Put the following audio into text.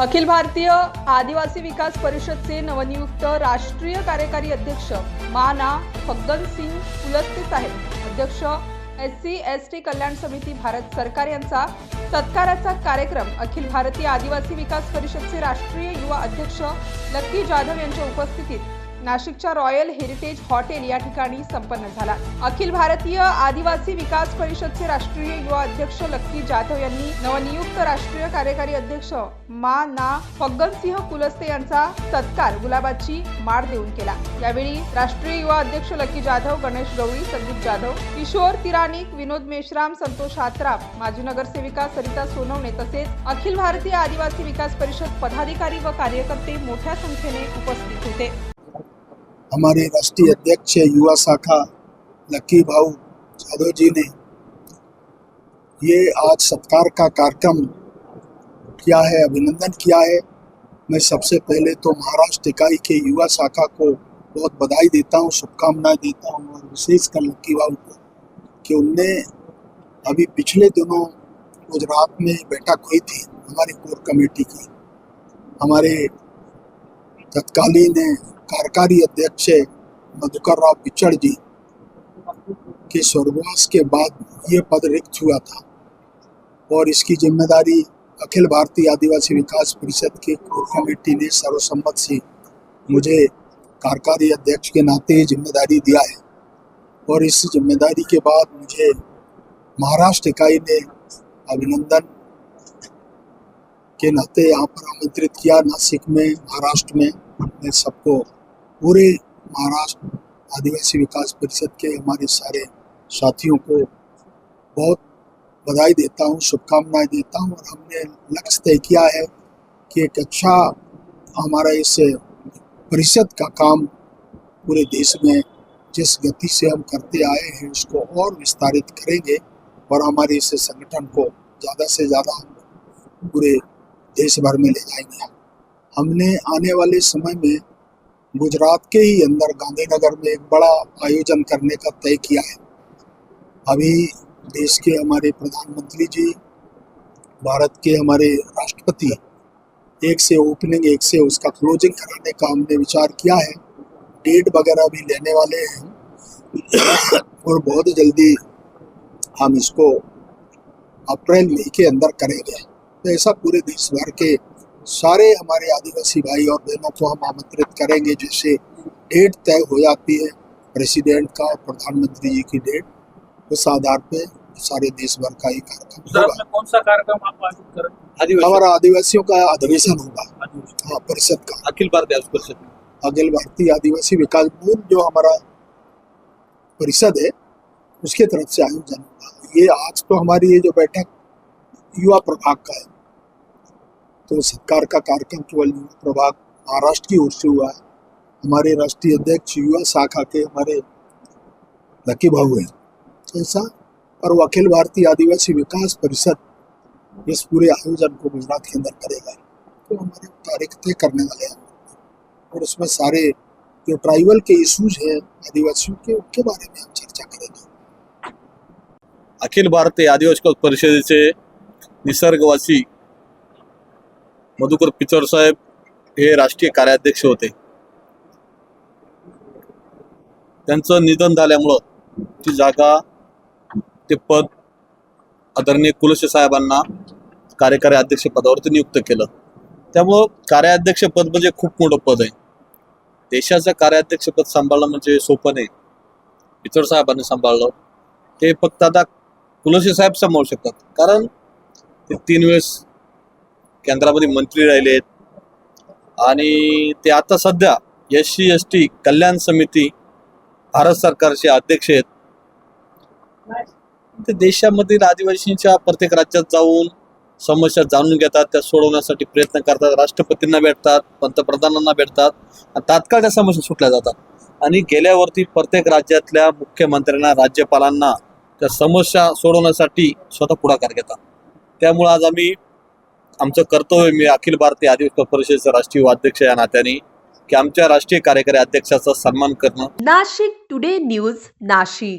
अखिल भारतीय आदिवासी विकास परिषदचे नवनियुक्त राष्ट्रीय कार्यकारी अध्यक्ष माना फग्गन सिंग कुलस्ते साहेब, अध्यक्ष SC/ST कल्याण समिती भारत सरकार यांचा सत्काराचा कार्यक्रम अखिल भारतीय आदिवासी विकास परिषदचे राष्ट्रीय युवा अध्यक्ष लक्की जाधव यांच्या उपस्थितीत नाशिकच्या रॉयल हेरिटेज हॉटेल या ठिकाणी संपन्न झाला। अखिल भारतीय आदिवासी विकास परिषदचे राष्ट्रीय युवा अध्यक्ष लक्की जाधव यांनी नवनियुक्त राष्ट्रीय कार्यकारी अध्यक्ष माना फग्गन सिंह कुलस्ते यांचा सत्कार गुलाबाची माळ देऊन केला। यावेळी राष्ट्रीय युवा अध्यक्ष लक्की जाधव, गणेश गवळी, संदीप जाधव, किशोर तिरानिक, विनोद मेश्राम, संतोष हातराम, माजी नगरसेविका सरिता सोनवणे तसेच अखिल भारतीय आदिवासी विकास परिषद पदाधिकारी व कार्यकर्ते मोठ्या संख्येने उपस्थित होते। हमारे राष्ट्रीय अध्यक्ष युवा शाखा लक्की भाऊ जाधव जी ने ये आज सत्कार का कार्यक्रम किया है, अभिनंदन किया है। मैं सबसे पहले तो महाराष्ट्र इकाई के युवा शाखा को बहुत बधाई देता हूँ, शुभकामनाएं देता हूँ, और विशेषकर लक्की भाऊ को कि उनने अभी पिछले दिनों गुजरात में बैठक हुई थी हमारी कोर कमेटी की। हमारे तत्कालीन कार्यकारी अध्यक्ष मधुकर राव पिचड़ जी के स्वर्गवास के बाद ये पद रिक्त हुआ था और इसकी जिम्मेदारी अखिल भारतीय आदिवासी विकास परिषद की कोर कमेटी ने सर्वसम्मत से मुझे कार्यकारी अध्यक्ष के नाते जिम्मेदारी दिया है। और इस जिम्मेदारी के बाद मुझे महाराष्ट्र इकाई ने अभिनंदन के नाते यहाँ पर आमंत्रित किया नासिक में, महाराष्ट्र में। मैं सबको, पूरे महाराष्ट्र आदिवासी विकास परिषद के हमारे सारे साथियों को बहुत बधाई देता हूँ, शुभकामनाएं देता हूँ। और हमने लक्ष्य तय किया है कि एक अच्छा हमारा इस परिषद का काम पूरे देश में जिस गति से हम करते आए हैं उसको और विस्तारित करेंगे और हमारे इस संगठन को ज़्यादा से ज़्यादा पूरे देश भर में ले जाएंगे। हमने आने वाले समय में गुजरात के ही अंदर गांधीनगर में एक बड़ा आयोजन करने का तय किया है। अभी देश के हमारे प्रधानमंत्री जी, भारत के हमारे राष्ट्रपति, एक से ओपनिंग एक से उसका क्लोजिंग कराने का हमने विचार किया है। डेट वगैरह भी लेने वाले हैं और बहुत जल्दी हम इसको अप्रैल मई के अंदर करेंगे। तो ऐसा पूरे देश भर के सारे हमारे आदिवासी भाई और बहनों को हम आमंत्रित करेंगे। जैसे डेट तय हो जाती है प्रेसिडेंट का और प्रधानमंत्री जी की डेट, उस आधार पे सारे देश भर का ही कार्यक्रम होगा। कौन सा कार्यक्रम आप आयोजित करेंगे? हमारा आदिवासियों का अधिवेशन होगा, हाँ, परिषद का, अखिल भारतीय परिषद में अखिल भारतीय आदिवासी विकास बोर्ड जो हमारा परिषद है उसके तरफ से आयोजन होगा। ये आज तो हमारी ये जो बैठक युवा प्रभाग का है, तो सत्कार का कार्यक्रम केवल युवा प्रभाग महाराष्ट्र की ओर से हुआ है। हमारे राष्ट्रीय अध्यक्ष युवा शाखा के हमारे लक्की भाऊ हैं ऐसा, और वो अखिल भारतीय आदिवासी विकास परिषद इस पूरे आयोजन को गुजरात के अंदर करेगा। तो हमारे तारीख तय करने वाले हैं और उसमें सारे जो ट्राइबल के इश्यूज हैं आदिवासियों के, उनके बारे में हम चर्चा करेंगे। अखिल भारतीय आदिवासी परिषदेचे निसर्गवासी मधुकर पिचड़ साहेब हे राष्ट्रीय कार्याध्यक्ष होते। त्यांचं निधन झाल्यामुळं ती जागा, ते पद आदरणीय कुलस्ते साहेबांना कार्यकारी अध्यक्ष पदावरती नियुक्त केलं। त्यामुळं कार्याध्यक्ष पद म्हणजे खूप मोठं पद आहे। देशाचं कार्याध्यक्ष पद सांभाळणं म्हणजे सोपं नाही। पिचड़ साहेबांनी सांभाळलं, ते फक्त आता कुलस्ते साहेब सांभाळू शकतात, कारण ते 3 वेळेस केंद्रामध्ये मंत्री राहिलेत आणि ते आता सध्या SC/ST कल्याण समिती भारत सरकारचे अध्यक्ष आहेत। ते देशामधील आदिवासींच्या प्रत्येक राज्यात जाऊन समस्या जाणून घेतात, त्या सोडवण्यासाठी प्रयत्न करतात, राष्ट्रपतींना भेटतात, पंतप्रधानांना भेटतात आणि तात्काळ त्या समस्या सुटल्या जातात। आणि गेल्यावरती प्रत्येक राज्यातल्या मुख्यमंत्र्यांना, राज्यपालांना त्या समस्या सोडवण्यासाठी स्वतः पुढाकार घेतात। त्यामुळे आज आम्ही आमचं कर्तव्य, मी अखिल भारतीय आदिवासी परिषदेचा राष्ट्रीय अध्यक्ष या नात्याने, की आमच्या राष्ट्रीय कार्यकारी अध्यक्षाचा सन्मान करणं। Nashik today news Nashik.